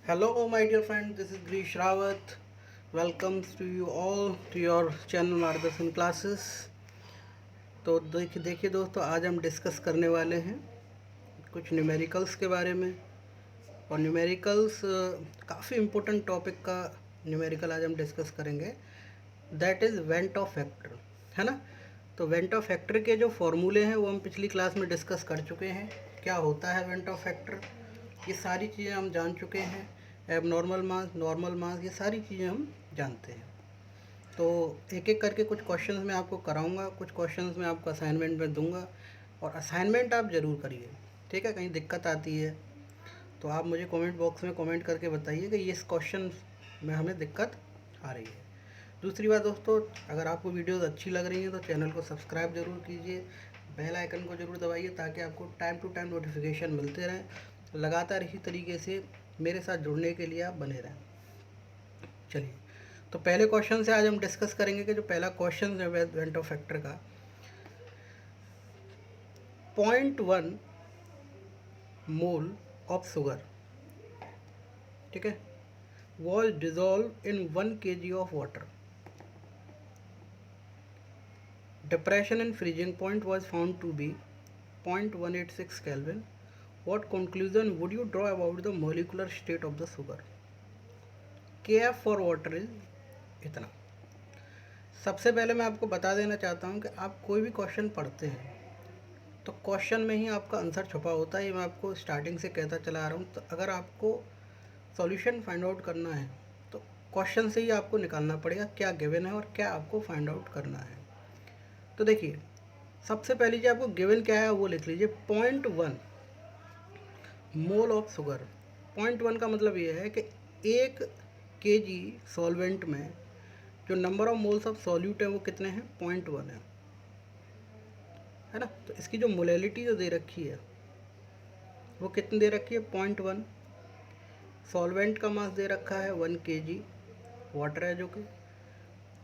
Hello, my dear friend. This is Grish Rawat. Welcomes to you all to your channel मार्गदर्शन classes. तो देखिए दोस्तों, आज हम डिस्कस करने वाले हैं कुछ न्यूमेरिकल्स के बारे में। और न्यूमेरिकल्स काफ़ी इम्पोर्टेंट टॉपिक का न्यूमेरिकल आज हम डिस्कस करेंगे, that is went of factor, है ना। तो वेंट ऑफ फैक्टर के जो फॉर्मूले हैं वो हम पिछली क्लास में डिस्कस कर चुके हैं। क्या होता है वेंट ऑफ फैक्टर, ये सारी चीज़ें हम जान चुके हैं। एब नॉर्मल मास, नॉर्मल मास, ये सारी चीज़ें हम जानते हैं। तो एक एक करके कुछ क्वेश्चंस मैं आपको कराऊंगा, कुछ क्वेश्चंस मैं आपको असाइनमेंट में दूंगा, और असाइनमेंट आप ज़रूर करिए, ठीक है। कहीं दिक्कत आती है तो आप मुझे कमेंट बॉक्स में कमेंट करके बताइए कि इस क्वेश्चन में हमें दिक्कत आ रही है। दूसरी बात दोस्तों, अगर आपको वीडियोस अच्छी लग रही हैं तो चैनल को सब्सक्राइब ज़रूर कीजिए, बेल आइकन को ज़रूर दबाइए ताकि आपको टाइम टू टाइम नोटिफिकेशन मिलते रहें। लगातार इसी तरीके से मेरे साथ जुड़ने के लिए आप बने रहें। चलिए, तो पहले क्वेश्चन से आज हम डिस्कस करेंगे कि जो पहला क्वेश्चन है वेंट ऑफ फैक्टर का, 0.1 मोल ऑफ शुगर, ठीक है, was dissolve in 1 kg of water. Depression and freezing point was found to be 0.186 Kelvin. What conclusion would you draw about the molecular state of the sugar? Kf for water is इतना। सबसे पहले मैं आपको बता देना चाहता हूँ कि आप कोई भी क्वेश्चन पढ़ते हैं तो क्वेश्चन में ही आपका आंसर छुपा होता है। ये मैं आपको स्टार्टिंग से कहता चला आ रहा हूँ। तो अगर आपको सॉल्यूशन फाइंड आउट करना है तो क्वेश्चन से ही आपको निकालना पड़ेगा क्या गिवन है और क्या आपको फाइंड आउट करना है। तो देखिए, सबसे पहले जो आपको गिवन क्या है वो लिख लीजिए, 0.1 मोल ऑफ शुगर। 0.1 का मतलब ये है कि 1 kg सॉल्वेंट में जो number of moles of solute है वो कितने हैं, 0.1 है ना। तो इसकी जो मोलैलिटी जो दे रखी है वो कितनी दे रखी है, 0.1। सॉल्वेंट का मास दे रखा है 1 kg वाटर है जो कि,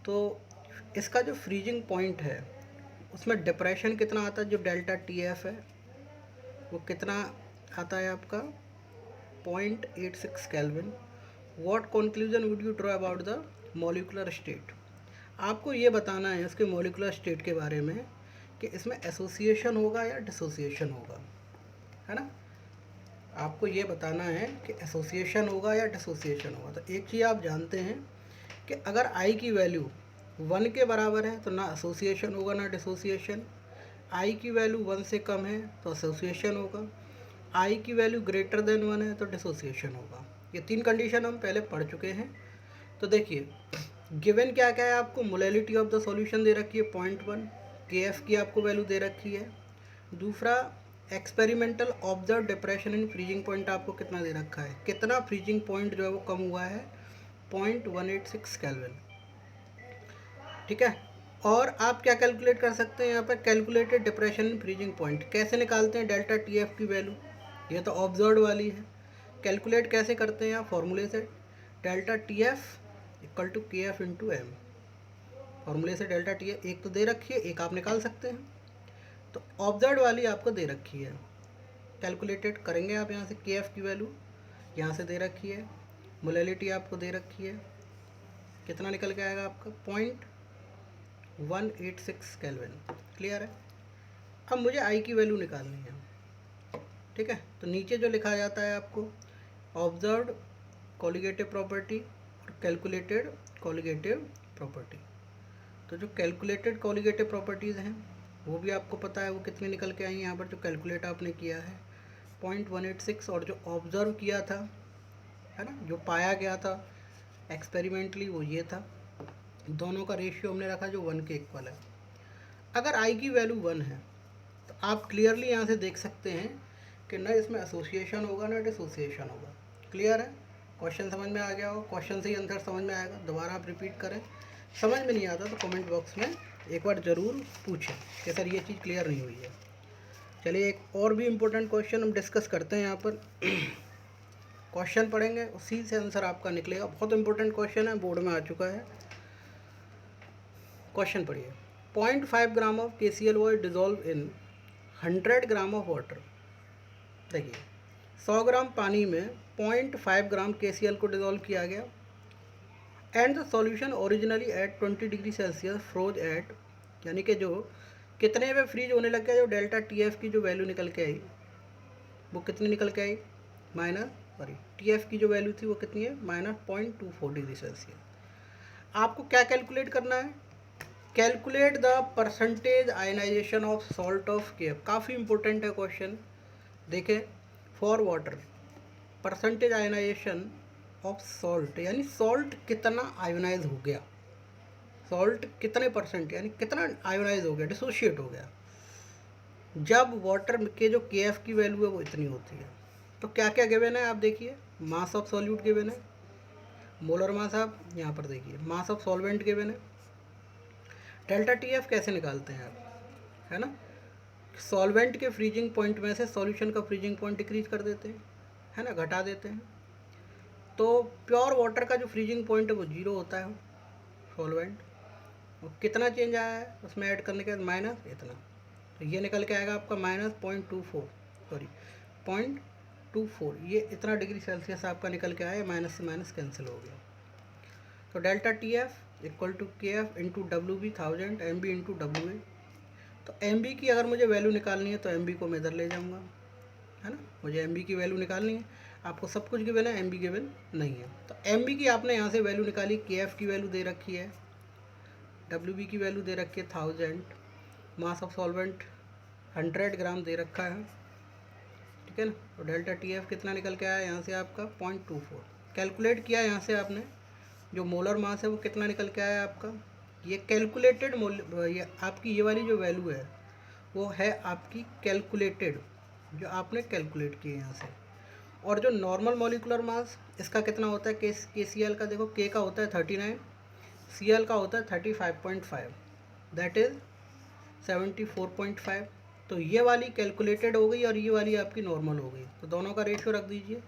तो इसका जो फ्रीजिंग पॉइंट है उसमें डिप्रेशन कितना आता है, जो डेल्टा टी एफ है वो कितना आता है आपका, 0.86 kelvin. What conclusion would you draw about the molecular state. आपको ये बताना है इसके मॉलिक्यूलर स्टेट के बारे में कि इसमें एसोसिएशन होगा या डिसोसिएशन होगा, है ना। आपको ये बताना है कि एसोसिएशन होगा या डिसोसिएशन होगा। तो एक चीज़ आप जानते हैं कि अगर आई की वैल्यू 1 के बराबर है तो ना एसोसिएशन होगा ना डिसोसिएशन। आई की वैल्यू 1 से कम है तो एसोसिएशन होगा। आई की वैल्यू ग्रेटर देन 1 है तो डिसोसिएशन होगा। ये 3 कंडीशन हम पहले पढ़ चुके हैं। तो देखिए, गिवन क्या क्या है आपको, मोलैलिटी ऑफ द सॉल्यूशन दे रखी है 0.1, के एफ की आपको वैल्यू दे रखी है। दूसरा, experimental observe depression in freezing point आपको कितना दे रखा है, कितना फ्रीजिंग पॉइंट जो है वो कम हुआ है, 0.186 केल्विन, ठीक है। और आप क्या कैलकुलेट कर सकते हैं यहाँ पर, calculated depression in freezing point कैसे निकालते हैं, डेल्टा टी एफ की वैल्यू, ये तो ऑब्जर्व वाली है। कैलकुलेट कैसे करते हैं आप, फॉर्मूले से, delta T F equal to K F into M. फॉर्मूले से डेल्टा टी एफ एक तो दे रखी है, एक आप निकाल सकते हैं। तो ऑब्जर्व वाली आपको दे रखी है, कैलकुलेटेड करेंगे आप यहाँ से, के एफ की वैल्यू यहाँ से दे रखी है, मोलैलिटी आपको दे रखी है, कितना निकल के आएगा आपका, 0.186 केल्विन। क्लियर है। अब मुझे आई की वैल्यू निकालनी है, ठीक है। तो नीचे जो लिखा जाता है आपको, ऑब्जर्व्ड कॉलिगेटिव प्रॉपर्टी और कैलकुलेटेड कॉलिगेटिव प्रॉपर्टी। तो जो कैलकुलेटेड कॉलिगेटिव प्रॉपर्टीज़ हैं वो भी आपको पता है वो कितनी निकल के आई हैं। यहाँ पर जो कैलकुलेट आपने किया है 0.186, और जो ऑब्जर्व किया था, है ना, जो पाया गया था एक्सपेरिमेंटली, वो ये था। दोनों का रेशियो हमने रखा जो 1 के इक्वल है। अगर आई की वैल्यू 1 है तो आप क्लियरली यहाँ से देख सकते हैं कि ना इसमें एसोसिएशन होगा ना डिसोसिएशन होगा। क्लियर है, क्वेश्चन समझ में आ गया होगा, क्वेश्चन से ही आंसर समझ में आएगा। दोबारा आप रिपीट करें, समझ में नहीं आता तो कमेंट बॉक्स में एक बार ज़रूर पूछें कि सर ये चीज़ क्लियर नहीं हुई है। चलिए, एक और भी इम्पोर्टेंट क्वेश्चन हम डिस्कस करते हैं यहाँ पर। क्वेश्चन पढ़ेंगे, उसी से आंसर आपका निकलेगा। बहुत इंपॉर्टेंट क्वेश्चन है, बोर्ड में आ चुका है। क्वेश्चन पढ़िए, 0.5 gram of KCl was dissolve in 100 gram of water. देखिए, 100 ग्राम पानी में 0.5 ग्राम KCl को डिज़ोल्व किया गया and the solution originally at 20 degree Celsius froze at, यानी कि जो कितने पे फ्रीज होने लग गया, जो डेल्टा TF की जो वैल्यू निकल के आई वो कितनी निकल के आई, TF की जो वैल्यू थी वो कितनी है, -0.24 डिग्री सेल्सियस। आपको क्या कैलकुलेट करना है, calculate the percentage ionization of salt of KF। काफ़ी इंपॉर्टेंट है क्वेश्चन, देखें, for water percentage ionization of salt, यानी सॉल्ट कितना आयोनाइज हो गया, सॉल्ट कितने परसेंट यानी कितना आयोनाइज हो गया, डिसोशिएट हो गया, जब वाटर के जो KF की वैल्यू है वो इतनी होती है। तो क्या क्या गिवन है आप देखिए, मास ऑफ सॉल्यूट गिवन है, मोलर मास, आप यहाँ पर देखिए मास ऑफ सॉल्वेंट गिवन है। डेल्टा TF कैसे निकालते हैं आप, है ना, सॉल्वेंट के फ्रीजिंग पॉइंट में से सॉल्यूशन का फ्रीजिंग पॉइंट डिक्रीज कर देते हैं, है ना, घटा देते हैं। तो प्योर वाटर का जो फ्रीजिंग पॉइंट है वो 0 होता है सॉल्वेंट, और कितना चेंज आया है उसमें ऐड करने के बाद माइनस इतना, तो ये निकल के आएगा आपका -0.24, ये इतना डिग्री सेल्सियस आपका निकल के आया, माइनस से माइनस कैंसिल हो गया। तो delta TF equal to KF into WB 1000 MB into WA। तो MB की अगर मुझे वैल्यू निकालनी है तो MB को मैं इधर ले जाऊँगा, है ना, मुझे MB की वैल्यू निकालनी है, आपको सब कुछ गिवन है, MB गिवन नहीं है। तो MB की आपने यहाँ से वैल्यू निकाली, KF की वैल्यू दे रखी है, WB की वैल्यू दे रखी है 1000, मास ऑफ सॉल्वेंट 100 ग्राम दे रखा है, ठीक है ना। तो डेल्टा TF कितना निकल के आया यहाँ से आपका 0.24, कैलकुलेट किया यहाँ से आपने, जो मोलर मास है वो कितना निकल के आया आपका, ये कैलकुलेटेड ये आपकी ये वाली जो वैल्यू है वो है आपकी कैलकुलेटेड, जो आपने कैलकुलेट की है यहाँ से। और जो नॉर्मल मॉलिकुलर मास इसका कितना होता है, KCl का देखो, K का होता है 39, Cl का होता है 35.5, दैट इज़ 74.5। तो ये वाली कैलकुलेटेड हो गई और ये वाली आपकी नॉर्मल हो गई, तो दोनों का रेशियो रख दीजिए,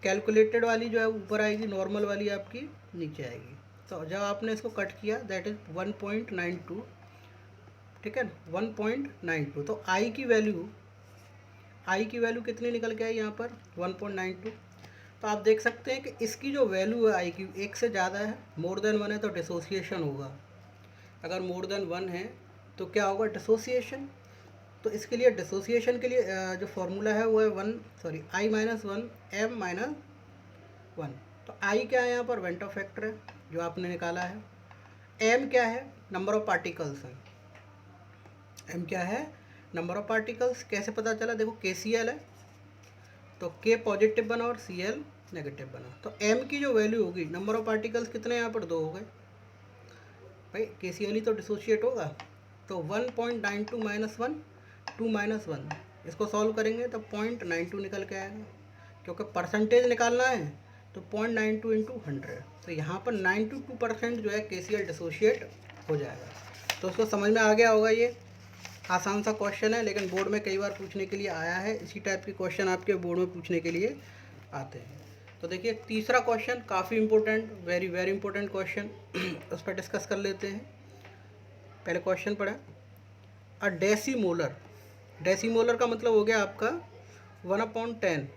कैलकुलेटेड वाली जो है ऊपर आएगी, नॉर्मल वाली आपकी नीचे आएगी। तो जब आपने इसको कट किया दैट इज़ 1.92, ठीक है ना, 1.92। तो आई की वैल्यू कितनी निकल के आई यहाँ पर 1.92। तो आप देख सकते हैं कि इसकी जो वैल्यू है आई की 1 से ज़्यादा है, मोर देन 1 है तो डिसोसिएशन होगा, अगर मोर देन 1 है तो क्या होगा, डिसोसिएशन। तो इसके लिए डिसोसिएशन के लिए जो फॉर्मूला है वो है I -1 M -1। तो आई क्या है यहाँ पर, वेंटो फैक्टर है जो आपने निकाला है, M क्या है, नंबर ऑफ पार्टिकल्स है, M क्या है, नंबर ऑफ पार्टिकल्स। कैसे पता चला, देखो KCl है तो K पॉजिटिव बना और Cl नेगेटिव बना, तो M की जो वैल्यू होगी, नंबर ऑफ पार्टिकल्स कितने यहाँ पर 2 हो गए भाई, KCl ही तो डिसोशिएट होगा, तो 1.92 -1 2 -1, इसको सॉल्व करेंगे तो 0.92 निकल के आएगा, क्योंकि परसेंटेज निकालना है तो 0.92 इंटू 100, तो यहाँ पर 92% जो है KCl डिसोशिएट हो जाएगा। तो उसको समझ में आ गया होगा, ये आसान सा क्वेश्चन है लेकिन बोर्ड में कई बार पूछने के लिए आया है, इसी टाइप के क्वेश्चन आपके बोर्ड में पूछने के लिए आते हैं। तो देखिए तीसरा क्वेश्चन काफ़ी important, very very important question, उस पर डिस्कस कर लेते हैं। पहले क्वेश्चन पढ़ा, अ डेसीमोलर का मतलब हो गया आपका 1/10,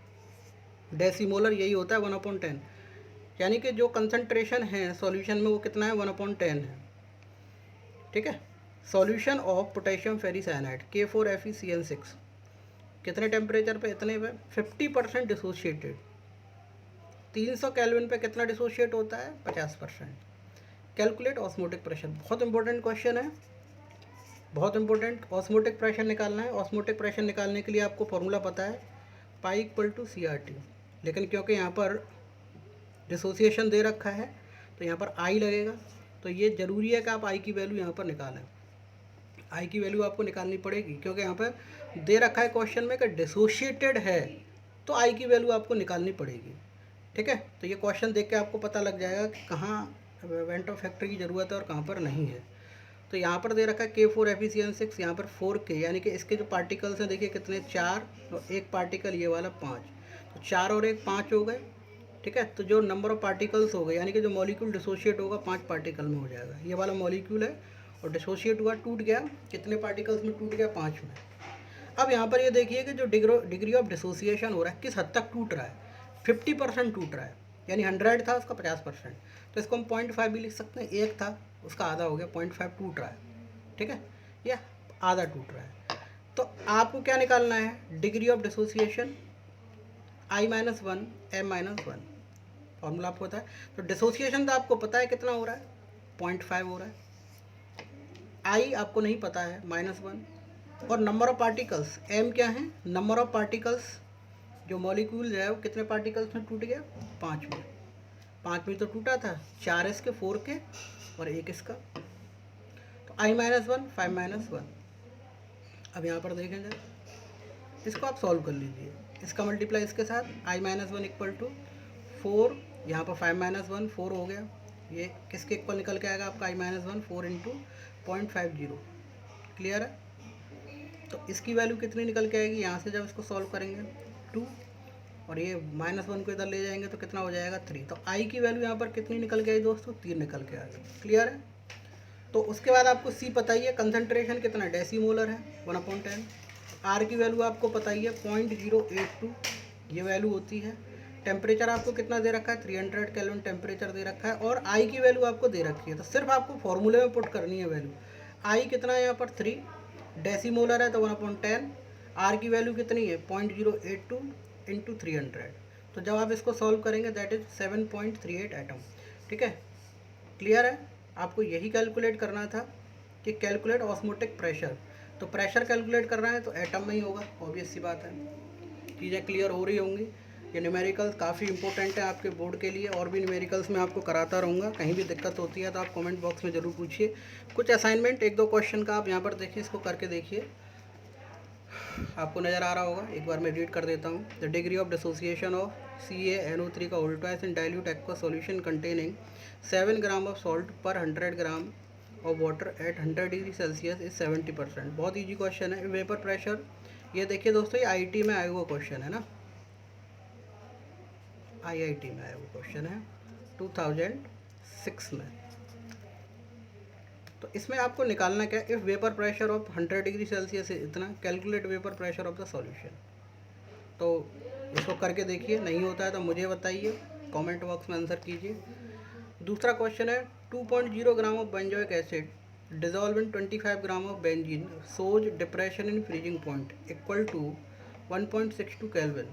डेसीमोलर यही होता है 1/10, यानी कि जो कंसंट्रेशन है सॉल्यूशन में वो कितना है 1/10 है, ठीक है। सॉल्यूशन ऑफ पोटेशियम फेरिसाइनाइड K4FeCl6 कितने टेम्परेचर पे, इतने पे 50% डिसोशिएटेड, 300 केल्विन पे कितना डिसोशिएट होता है 50%। कैलकुलेट ऑस्मोटिक प्रेशर, बहुत इंपॉर्टेंट क्वेश्चन है, बहुत इंपॉर्टेंट। ऑस्मोटिक प्रेशर निकालना है, ऑस्मोटिक प्रेशर निकालने के लिए आपको फॉर्मूला पता है पाई = CRT, लेकिन क्योंकि यहाँ पर डिसोसिएशन दे रखा है तो यहाँ पर आई लगेगा, तो ये ज़रूरी है कि आप आई की वैल्यू यहाँ पर निकालें, आई की वैल्यू आपको निकालनी पड़ेगी, क्योंकि यहाँ पर दे रखा है क्वेश्चन में कि डिसोशिएटेड है तो आई की वैल्यू आपको निकालनी पड़ेगी, ठीक है। तो ये क्वेश्चन देख के आपको पता लग जाएगा कि कहाँ वेंटो फैक्टर की ज़रूरत है और कहाँ पर नहीं है। तो यहाँ पर दे रखा है K4FeCl6, यहाँ पर 4K, यानी कि इसके जो पार्टिकल्स हैं देखिए कितने, 4 और एक पार्टिकल ये वाला 5, तो 4 और 1 5 हो गए, ठीक है। तो जो नंबर ऑफ पार्टिकल्स हो गए, यानी कि जो मॉलिक्यूल डिसोशिएट होगा 5 पार्टिकल में हो जाएगा, ये वाला मॉलिक्यूल है और डिसोशिएट हुआ, टूट गया, कितने पार्टिकल्स में टूट गया 5 में। अब यहाँ पर ये देखिए कि जो डिग्री ऑफ डिसोसिएशन हो रहा है किस हद तक टूट रहा है, 50% टूट रहा है, यानी 100 था उसका 50%, तो इसको हम 0.5 भी लिख सकते हैं, एक था उसका आधा हो गया, 0.5 टूट रहा है, ठीक है, या आधा टूट रहा है। तो आपको क्या निकालना है, degree of dissociation I-1 M-1, formula आपको पता है। तो डिसोसिएशन तो आपको पता है कितना हो रहा है, 0.5 हो रहा है, आई आपको नहीं पता है -1, और नंबर ऑफ पार्टिकल्स एम क्या है, नंबर ऑफ पार्टिकल्स, जो मॉलिक्यूल है वो कितने पार्टिकल्स में टूट गया, 5 में, 5 में तो टूटा था, 4 इसके 4 के और 1 इसका, तो I-1 5-1। अब यहाँ पर देखें जरा, इसको आप सॉल्व कर लीजिए, इसका मल्टीप्लाई इसके साथ, I-1 इक्वल टू 4, यहाँ पर 5-1 4 हो गया, ये किसके इक्वल निकल के आएगा आपका, I-1 4 इंटू 0.50, क्लियर है। तो इसकी वैल्यू कितनी निकल के आएगी, यहाँ से जब इसको सॉल्व करेंगे 2, और ये -1 को इधर ले जाएंगे तो कितना हो जाएगा 3, तो आई की वैल्यू यहाँ पर कितनी निकल के आई दोस्तों, 3 निकल के आ गई, क्लियर है। तो उसके बाद आपको सी पता ही है, कंसनट्रेशन कितना डेसीमोलर है 1/10, आर की वैल्यू आपको पता ही है 0.082 ये वैल्यू होती है, टेम्परेचर आपको कितना दे रखा है 300 केल्विन टेम्परेचर दे रखा है, और आई की वैल्यू आपको दे रखी है, तो सिर्फ आपको फॉर्मूले में पुट करनी है वैल्यू, आई कितना है यहाँ पर 3, डेसीमोलर है तो 1/10, आर की वैल्यू कितनी है 0.082 इंटू 300, तो जब आप इसको सॉल्व करेंगे दैट इज 7.38 एटम, ठीक है, क्लियर है। आपको यही कैलकुलेट करना था कि कैलकुलेट ऑस्मोटिक प्रेशर, तो प्रेशर कैलकुलेट करना है तो एटम में ही होगा, ऑब्वियस सी बात है। चीज़ें क्लियर हो रही होंगी, ये न्यूमेरिकल्स काफ़ी इंपॉर्टेंट है आपके बोर्ड के लिए, और भी न्यूमेरिकल्स मैं आपको कराता रहूँगा, कहीं भी दिक्कत होती है तो आप कमेंट बॉक्स में ज़रूर पूछिए। कुछ असाइनमेंट 1-2 क्वेश्चन का आप यहाँ पर देखिए, इसको करके देखिए, आपको नज़र आ रहा होगा, एक बार मैं रीड कर देता हूँ। The degree of dissociation of CaNO3 का whole twice in dilute aqua solution containing 7 gram of salt per 100 gram of water at 100 degree Celsius is 70%। बहुत ईजी क्वेश्चन है। वेपर प्रेशर, ये देखिए दोस्तों, ये IIT में आया हुआ क्वेश्चन है ना, IIT में आया हुआ क्वेश्चन है 2006 में। तो इसमें आपको निकालना क्या है, if vapour pressure of 100 degree Celsius है इतना, calculate vapour pressure of the solution. तो इसको करके देखिए, नहीं होता है तो मुझे बताइए, कमेंट बॉक्स में आंसर कीजिए। दूसरा क्वेश्चन है 2.0 gram of benzoic acid dissolve in 25 gram of benzene shows depression in freezing point equal to 1.62 kelvin,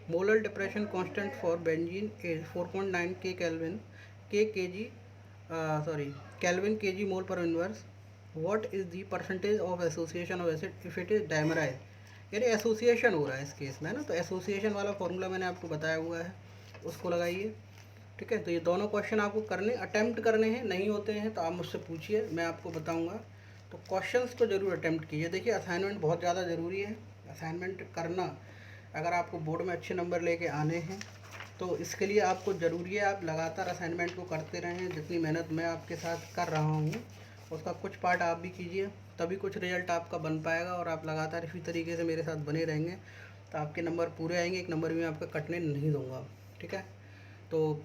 molar depression constant for benzene is 4.9 K kelvin kelvin KG mole per inverse, what is the percentage of association of acid if it is dimerised, यानी association हो रहा है इस case में, है ना। तो association वाला फॉर्मूला मैंने आपको बताया हुआ है, उसको लगाइए, ठीक है। तो ये दोनों क्वेश्चन आपको करने, अटैम्प्ट करने हैं, नहीं होते हैं तो आप मुझसे पूछिए, मैं आपको बताऊंगा। तो क्वेश्चंस को ज़रूर अटैम्प्ट कीजिए। देखिए असाइनमेंट बहुत ज़्यादा ज़रूरी है, असाइनमेंट करना, अगर आपको बोर्ड में अच्छे नंबर लेके आने हैं तो इसके लिए आपको ज़रूरी है आप लगातार असाइनमेंट को करते रहें। जितनी मेहनत मैं आपके साथ कर रहा हूँ उसका कुछ पार्ट आप भी कीजिए, तभी कुछ रिजल्ट आपका बन पाएगा, और आप लगातार इसी तरीके से मेरे साथ बने रहेंगे तो आपके नंबर पूरे आएंगे, एक नंबर भी मैं आपका कटने नहीं दूँगा, ठीक है। तो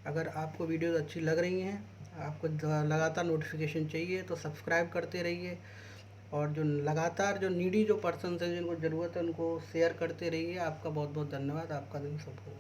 अगर आपको वीडियोज़ अच्छी लग रही हैं, आपको लगातार नोटिफिकेशन चाहिए तो सब्सक्राइब करते रहिए, और जो लगातार जो नीडी जो पर्सन हैं जिनको ज़रूरत है उनको शेयर करते रहिए। आपका बहुत बहुत धन्यवाद, आपका दिन शुभ हो।